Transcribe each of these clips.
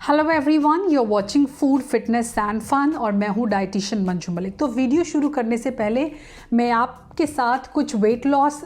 Hello everyone, you are watching Food Fitness and Fun और मैं हूँ डाइटिशियन मंजू मलिक। तो वीडियो शुरू करने से पहले मैं आपके साथ कुछ weight loss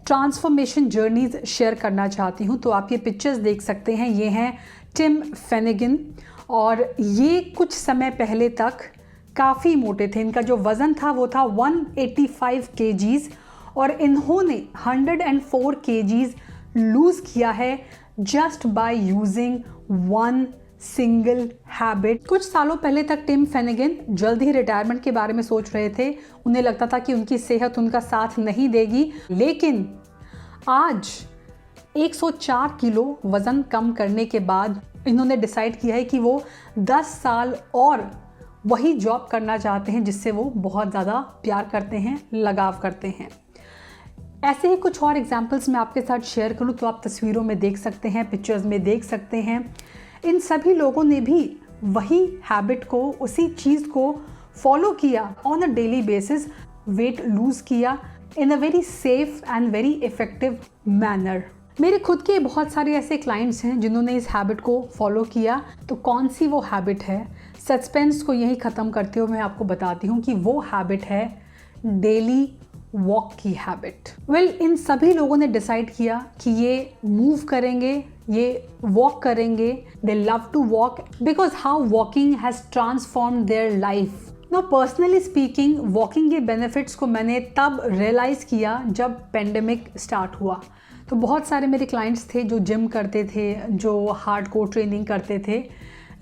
transformation journeys share करना चाहती हूँ। तो आप ये पिक्चर्स देख सकते हैं, ये हैं टिम फेनेगन और ये कुछ समय पहले तक काफ़ी मोटे थे। इनका जो वज़न था वो था 185 kgs और इन्होंने 104 kgs लूज़ किया है just by using one single habit. कुछ सालों पहले तक टिम फेनेगन जल्द ही रिटायरमेंट के बारे में सोच रहे थे। उन्हें लगता था कि उनकी सेहत उनका साथ नहीं देगी, लेकिन आज 104 किलो वज़न कम करने के बाद इन्होंने डिसाइड किया है कि वो 10 साल और वही जॉब करना चाहते हैं जिससे वो बहुत ज़्यादा प्यार करते हैं, लगाव करते हैं। ऐसे ही कुछ और एग्जाम्पल्स मैं आपके साथ शेयर करूं तो आप तस्वीरों में देख सकते हैं, पिक्चर्स में देख सकते हैं। इन सभी लोगों ने भी वही हैबिट को, उसी चीज़ को फॉलो किया on a daily basis, weight lose किया in a very safe and very effective manner. मेरे खुद के बहुत सारे ऐसे क्लाइंट्स हैं जिन्होंने इस हैबिट को फॉलो किया। तो कौन सी वो हैबिट है, सस्पेंस को यही ख़त्म करते हुए मैं आपको बताती हूँ कि वो हैबिट है डेली वॉक की हैबिट। इन सभी लोगों ने डिसाइड किया कि ये मूव करेंगे, ये वॉक करेंगे। They love to walk because how walking has transformed their life. Now personally speaking, walking के बेनिफिट्स को मैंने तब रियलाइज़ किया जब पेंडेमिक स्टार्ट हुआ। तो बहुत सारे मेरे क्लाइंट्स थे जो जिम करते थे, जो हार्डकोर ट्रेनिंग करते थे,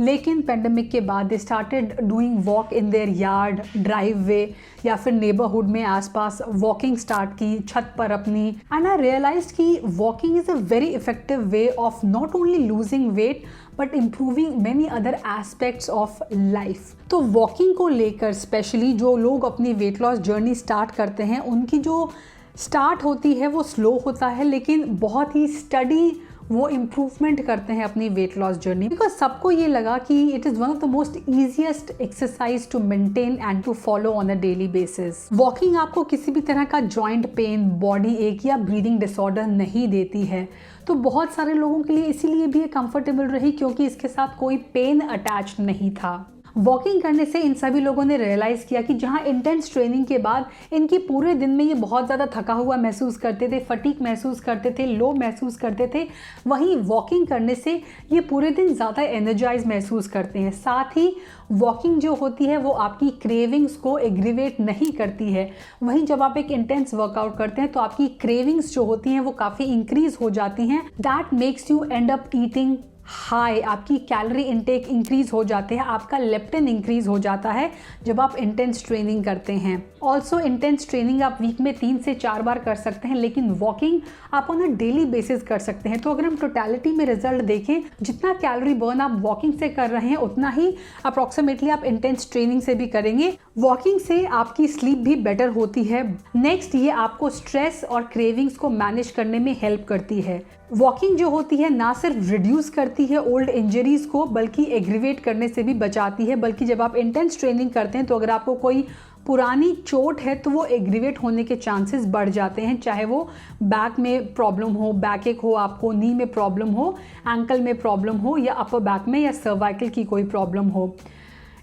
लेकिन पेंडेमिक के बाद they started doing walk in their yard, driveway या फिर नेबरहुड में आसपास वॉकिंग स्टार्ट की, छत पर अपनी। एंड आई रियलाइज्ड कि walking is a very effective way of not only losing weight but improving many other aspects of life. तो वॉकिंग को लेकर स्पेशली जो लोग अपनी वेट लॉस जर्नी स्टार्ट करते हैं, उनकी जो स्टार्ट होती है वो स्लो होता है, लेकिन बहुत ही स्टडी वो इम्प्रूवमेंट करते हैं अपनी वेट लॉस जर्नी। बिकॉज सबको ये लगा कि it is one of the most easiest exercise to maintain and to follow on a daily basis. Walking आपको किसी भी तरह का जॉइंट पेन, बॉडी एक या ब्रीदिंग डिसऑर्डर नहीं देती है। तो बहुत सारे लोगों के लिए इसीलिए भी ये कंफर्टेबल रही क्योंकि इसके साथ कोई पेन अटैच नहीं था। वॉकिंग करने से इन सभी लोगों ने रियलाइज़ किया कि जहाँ इंटेंस ट्रेनिंग के बाद इनकी पूरे दिन में ये बहुत ज़्यादा थका हुआ महसूस करते थे, फटीग महसूस करते थे, लो महसूस करते थे, वहीं वॉकिंग करने से ये पूरे दिन ज़्यादा एनर्जाइज महसूस करते हैं। साथ ही वॉकिंग जो होती है वो आपकी क्रेविंग्स को एग्रीवेट नहीं करती है। वहीं जब आप एक इंटेंस वर्कआउट करते हैं तो आपकी क्रेविंग्स जो होती हैं वो काफ़ी इंक्रीज हो जाती हैं। That makes you and up eating high, आपकी कैलोरी इनटेक इंक्रीज हो जाते हैं, आपका लेप्टिन इंक्रीज हो जाता है जब आप इंटेंस ट्रेनिंग करते हैं। ऑल्सो इंटेंस ट्रेनिंग आप वीक में 3 से 4 बार कर सकते हैं, लेकिन वॉकिंग आप ऑन अ डेली बेसिस कर सकते हैं। तो अगर हम टोटलिटी में रिजल्ट देखें, जितना कैलोरी बर्न आप वॉकिंग से कर रहे हैं उतना ही अप्रॉक्सीमेटली आप इंटेंस ट्रेनिंग से भी करेंगे। वॉकिंग से आपकी स्लीप भी बेटर होती है। नेक्स्ट, ये आपको स्ट्रेस और क्रेविंग्स को मैनेज करने में हेल्प करती है। वॉकिंग जो होती है ना सिर्फ रिड्यूस करती है ओल्ड इंजरीज को, बल्कि एग्रीवेट करने से भी बचाती है। बल्कि जब आप इंटेंस ट्रेनिंग करते हैं तो अगर आपको कोई पुरानी चोट है तो वो एग्रीवेट होने के चांसेस बढ़ जाते हैं, चाहे वो बैक में प्रॉब्लम हो, बैक एक हो आपको, नी में प्रॉब्लम हो, एंकल में प्रॉब्लम हो, या अपर बैक में या सर्वाइकल की कोई प्रॉब्लम हो।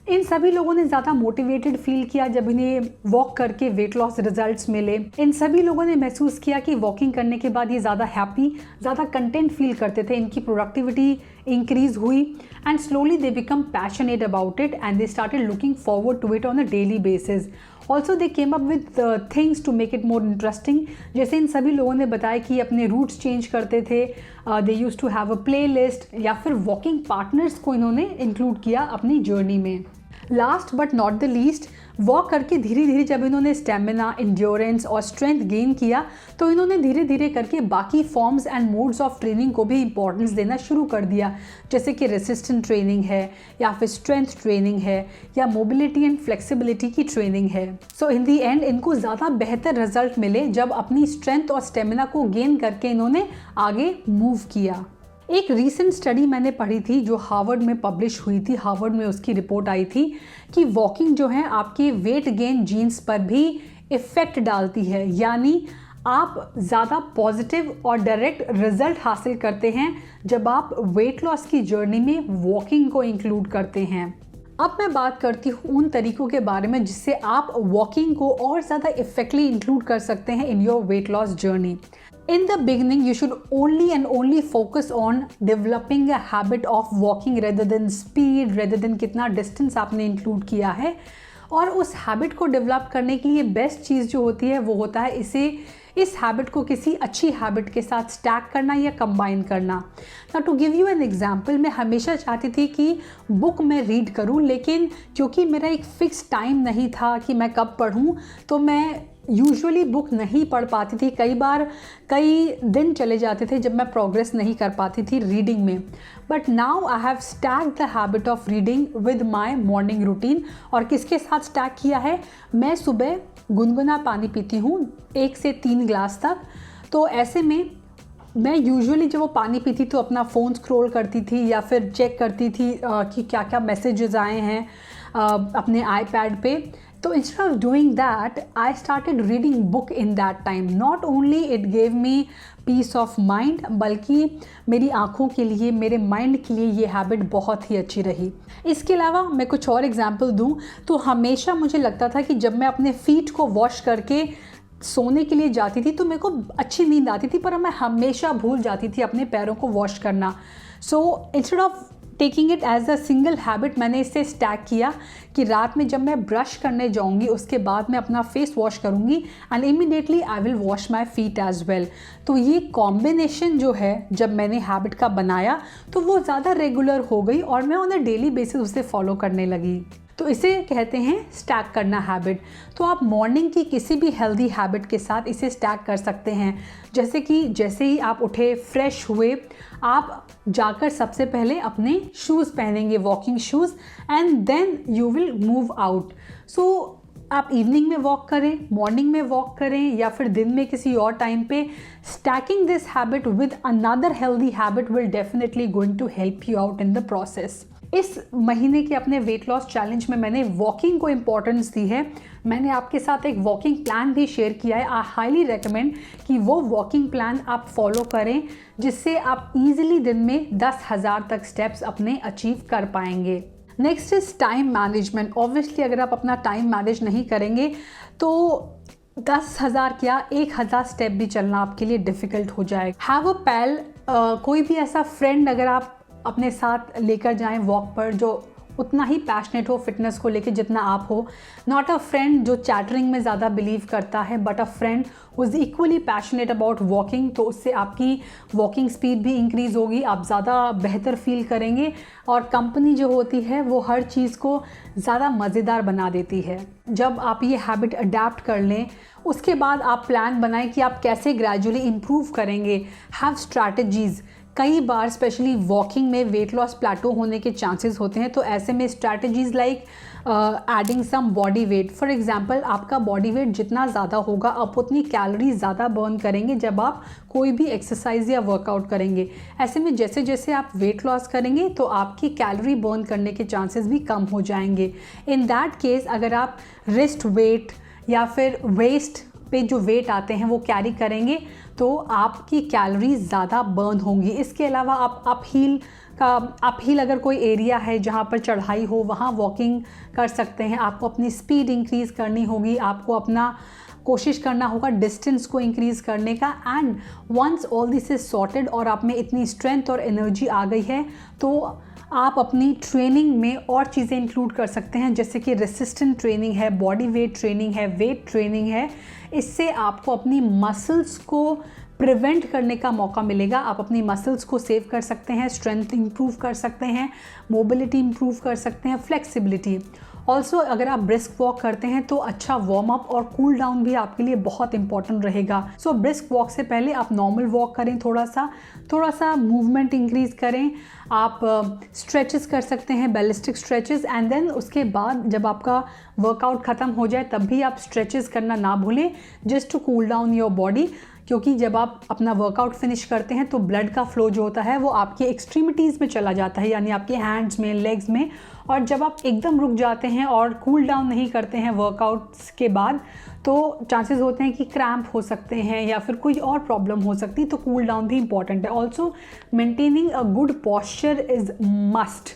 इन सभी लोगों ने ज़्यादा मोटिवेटेड फील किया जब इन्हें वॉक करके वेट लॉस रिजल्ट्स मिले। इन सभी लोगों ने महसूस किया कि वॉकिंग करने के बाद ये ज़्यादा हैप्पी, ज़्यादा कंटेंट फील करते थे, इनकी प्रोडक्टिविटी इंक्रीज हुई and slowly they become passionate about it and they started looking forward to it on a daily basis. Also they came up with things to make it more interesting. जैसे इन सभी लोगों ने बताया कि अपने roots change करते थे, they use to have a playlist, या फिर वॉकिंग पार्टनर्स को इन्होंने इंक्लूड किया अपनी जर्नी में। Last but not the least, walk करके धीरे धीरे जब इन्होंने स्टेमिना, इंड्योरेंस और स्ट्रेंथ गेन किया तो इन्होंने धीरे धीरे करके बाकी forms and modes of training को भी इंपॉर्टेंस देना शुरू कर दिया। जैसे कि रेसिस्टेंट ट्रेनिंग है, या फिर स्ट्रेंथ ट्रेनिंग है, या मोबिलिटी एंड फ्लेक्सिबिलिटी की ट्रेनिंग है। सो इन दी एंड इनको ज़्यादा बेहतर रिजल्ट मिले जब अपनी स्ट्रेंथ और स्टेमिना को गेन करके इन्होंने आगे मूव किया। एक रीसेंट स्टडी मैंने पढ़ी थी जो हार्वर्ड में पब्लिश हुई थी। हार्वर्ड में उसकी रिपोर्ट आई थी कि वॉकिंग जो है आपके वेट गेन जीन्स पर भी इफ़ेक्ट डालती है। यानी आप ज़्यादा पॉजिटिव और डायरेक्ट रिजल्ट हासिल करते हैं जब आप वेट लॉस की जर्नी में वॉकिंग को इंक्लूड करते हैं। अब मैं बात करती हूँ उन तरीकों के बारे में जिससे आप वॉकिंग को और ज़्यादा इफेक्टली इंक्लूड कर सकते हैं in your weight loss journey. In the beginning, you should only and only focus on developing a habit of walking rather than speed, rather than कितना distance आपने इंक्लूड किया है। और उस हैबिट को डेवलप करने के लिए बेस्ट चीज़ जो होती है वो होता है इस हैबिट को किसी अच्छी हैबिट के साथ स्टैक करना या कंबाइन करना। ना to give you an example, मैं हमेशा चाहती थी कि बुक मैं रीड करूं, लेकिन क्योंकि मेरा एक फ़िक्स टाइम नहीं था कि मैं कब पढूं, तो मैं यूजुअली बुक नहीं पढ़ पाती थी। कई बार कई दिन चले जाते थे जब मैं प्रोग्रेस नहीं कर पाती थी रीडिंग में। But now I have stack the habit of reading with my morning routine. और किसके साथ स्टैक किया है? मैं सुबह गुनगुना पानी पीती हूँ 1 से 3 ग्लास तक। तो ऐसे में मैं यूजुअली जब वो पानी पीती तो अपना फ़ोन स्क्रॉल करती थी या फिर चेक करती थी कि क्या क्या मैसेजेस आए हैं अपने आईपैड पे। तो instead of doing that I started reading book in that time. Not only it gave me peace of mind, बल्कि मेरी आँखों के लिए, मेरे माइंड के लिए ये हैबिट बहुत ही अच्छी रही। इसके अलावा मैं कुछ और एग्जांपल दूं तो हमेशा मुझे लगता था कि जब मैं अपने फीट को वॉश करके सोने के लिए जाती थी तो मेरे को अच्छी नींद आती थी, पर मैं हमेशा भूल जाती थी अपने पैरों को वॉश करना। So instead of taking it as a single habit, मैंने इससे स्टैक किया कि रात में जब मैं ब्रश करने जाऊंगी उसके बाद मैं अपना फेस वॉश करूंगी and immediately I will wash my feet as well. तो ये कॉम्बिनेशन जो है जब मैंने हैबिट का बनाया तो वो ज़्यादा रेगुलर हो गई और मैं ऑन अ डेली बेसिस उसे फॉलो करने लगी। तो इसे कहते हैं स्टैक करना हैबिट। तो आप मॉर्निंग की किसी भी हेल्दी हैबिट के साथ इसे स्टैक कर सकते हैं। जैसे कि जैसे ही आप उठे, फ्रेश हुए, आप जाकर सबसे पहले अपने शूज़ पहनेंगे, walking shoes, and then you will move out. So आप इवनिंग में वॉक करें, मॉर्निंग में वॉक करें या फिर दिन में किसी और टाइम पे। Stacking this habit with another healthy habit will definitely going to help you out in the process. इस महीने के अपने वेट लॉस चैलेंज में मैंने वॉकिंग को इम्पोर्टेंस दी है। मैंने आपके साथ एक वॉकिंग प्लान भी शेयर किया है। आई हाईली रेकमेंड कि वो वॉकिंग प्लान आप फॉलो करें, जिससे आप इजीली दिन में 10,000 तक स्टेप्स अपने अचीव कर पाएंगे। Next is time management. Obviously अगर आप अपना टाइम मैनेज नहीं करेंगे तो 10,000 क्या 1,000 स्टेप भी चलना आपके लिए डिफ़िकल्ट हो जाएगा। हैव अ पैल, कोई भी ऐसा फ्रेंड अगर आप अपने साथ लेकर जाएं वॉक पर जो उतना ही पैशनेट हो फिटनेस को लेके जितना आप हो। नॉट अ फ्रेंड जो चैटरिंग में ज़्यादा बिलीव करता है, but a friend who is equally passionate about walking. तो उससे आपकी वॉकिंग स्पीड भी इंक्रीज़ होगी, आप ज़्यादा बेहतर फील करेंगे और कंपनी जो होती है वो हर चीज़ को ज़्यादा मज़ेदार बना देती है। जब आप ये हैबिट अडेप्ट कर लें उसके बाद आप प्लान बनाएं कि आप कैसे ग्रेजुअली इम्प्रूव करेंगे। Have strategies. कई बार स्पेशली वॉकिंग में वेट लॉस प्लेटो होने के चांसेस होते हैं, तो ऐसे में strategies like adding some body weight. For example, आपका बॉडी वेट जितना ज़्यादा होगा आप उतनी कैलोरीज ज़्यादा बर्न करेंगे जब आप कोई भी एक्सरसाइज या वर्कआउट करेंगे। ऐसे में जैसे जैसे आप वेट लॉस करेंगे तो आपकी कैलोरी बर्न करने के चांसेस भी कम हो जाएंगे। इन दैट केस अगर आप रिस्ट वेट या फिर वेस्ट पे जो वेट आते हैं वो कैरी करेंगे तो आपकी कैलोरीज ज़्यादा बर्न होंगी। इसके अलावा आप अपहिल अगर कोई एरिया है जहाँ पर चढ़ाई हो वहाँ वॉकिंग कर सकते हैं। आपको अपनी स्पीड इंक्रीज़ करनी होगी, आपको अपना कोशिश करना होगा डिस्टेंस को इंक्रीज़ करने का। And once all this is sorted और आप में इतनी स्ट्रेंथ और एनर्जी आ गई है तो आप अपनी ट्रेनिंग में और चीज़ें इंक्लूड कर सकते हैं, जैसे कि रेसिस्टेंट ट्रेनिंग है, बॉडी वेट ट्रेनिंग है, वेट ट्रेनिंग है। इससे आपको अपनी मसल्स को प्रिवेंट करने का मौका मिलेगा। आप अपनी मसल्स को सेव कर सकते हैं, स्ट्रेंथ इंप्रूव कर सकते हैं, मोबिलिटी इंप्रूव कर सकते हैं, फ्लेक्सिबिलिटी। ऑल्सो अगर आप ब्रिस्क वॉक करते हैं तो अच्छा वार्म अप और कूल डाउन भी आपके लिए बहुत इंपॉर्टेंट रहेगा। सो ब्रिस्क वॉक से पहले आप नॉर्मल वॉक करें, थोड़ा सा मूवमेंट इंक्रीज़ करें। आप स्ट्रेचेस कर सकते हैं, बैलिस्टिक स्ट्रेचेस, एंड देन उसके बाद जब आपका वर्कआउट ख़त्म हो जाए तब भी आप स्ट्रेचेस करना ना भूलें, just to cool down your body. क्योंकि जब आप अपना वर्कआउट फिनिश करते हैं तो ब्लड का फ्लो जो होता है वो आपके एक्सट्रीमिटीज़ में चला जाता है, यानी आपके हैंड्स में, लेग्स में। और जब आप एकदम रुक जाते हैं और कूल डाउन नहीं करते हैं वर्कआउट्स के बाद, तो चांसेस होते हैं कि क्रैम्प हो सकते हैं या फिर कोई और प्रॉब्लम हो सकती है। तो कूल डाउन भी इंपॉर्टेंट है। Also maintaining a good posture is must.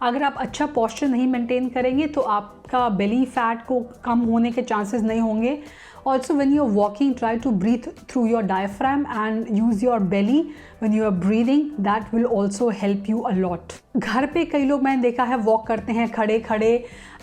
अगर आप अच्छा पॉस्चर नहीं मेंटेन करेंगे तो आपका बेली फैट को कम होने के चांसेस नहीं होंगे। Also, when you're walking, try to breathe through your diaphragm and use your belly when you are breathing. That will also help you a lot. घर पे कई लोग मैंने देखा है वॉक करते हैं खड़े खड़े,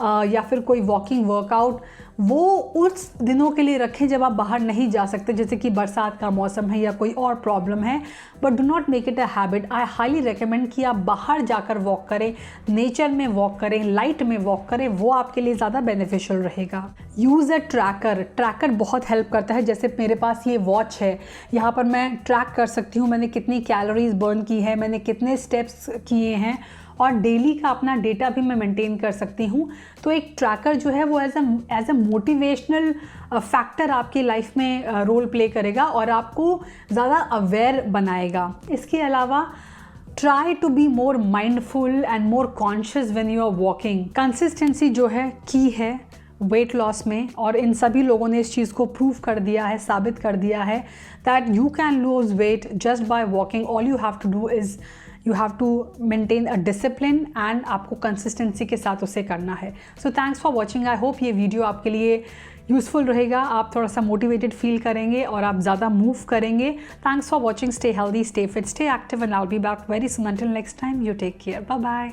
या फिर कोई वॉकिंग वर्कआउट, वो उस दिनों के लिए रखें जब आप बाहर नहीं जा सकते, जैसे कि बरसात का मौसम है या कोई और प्रॉब्लम है। But do not make it a habit. I highly recommend कि आप बाहर जाकर वॉक करें, नेचर में वॉक करें, लाइट में वॉक करें, वो आपके लिए ज़्यादा बेनिफिशियल रहेगा। यूज़ अ ट्रैकर। ट्रैकर बहुत हेल्प करता है। जैसे मेरे पास ये वॉच है, यहाँ पर मैं ट्रैक कर सकती हूँ मैंने कितनी कैलोरीज बर्न की है, मैंने कितने स्टेप्स किए हैं, और डेली का अपना डेटा भी मैं मेंटेन कर सकती हूँ। तो एक ट्रैकर जो है वो एज अ मोटिवेशनल फैक्टर आपकी लाइफ में रोल प्ले करेगा और आपको ज़्यादा अवेयर बनाएगा। इसके अलावा try to be more mindful and more conscious when you are walking. Consistency जो है की है वेट लॉस में, और इन सभी लोगों ने इस चीज़ को प्रूव कर दिया है, साबित कर दिया है that you can lose weight just by walking. All you have to do is you have to maintain a discipline and आपको कंसिस्टेंसी के साथ उसे करना है। So thanks for watching. I hope ये वीडियो आपके लिए यूज़फुल रहेगा, आप थोड़ा सा मोटिवेटेड फील करेंगे और आप ज़्यादा मूव करेंगे। Thanks for watching. Stay healthy, stay fit, stay active, and I will be back very soon. Until next time, you take care. Bye bye.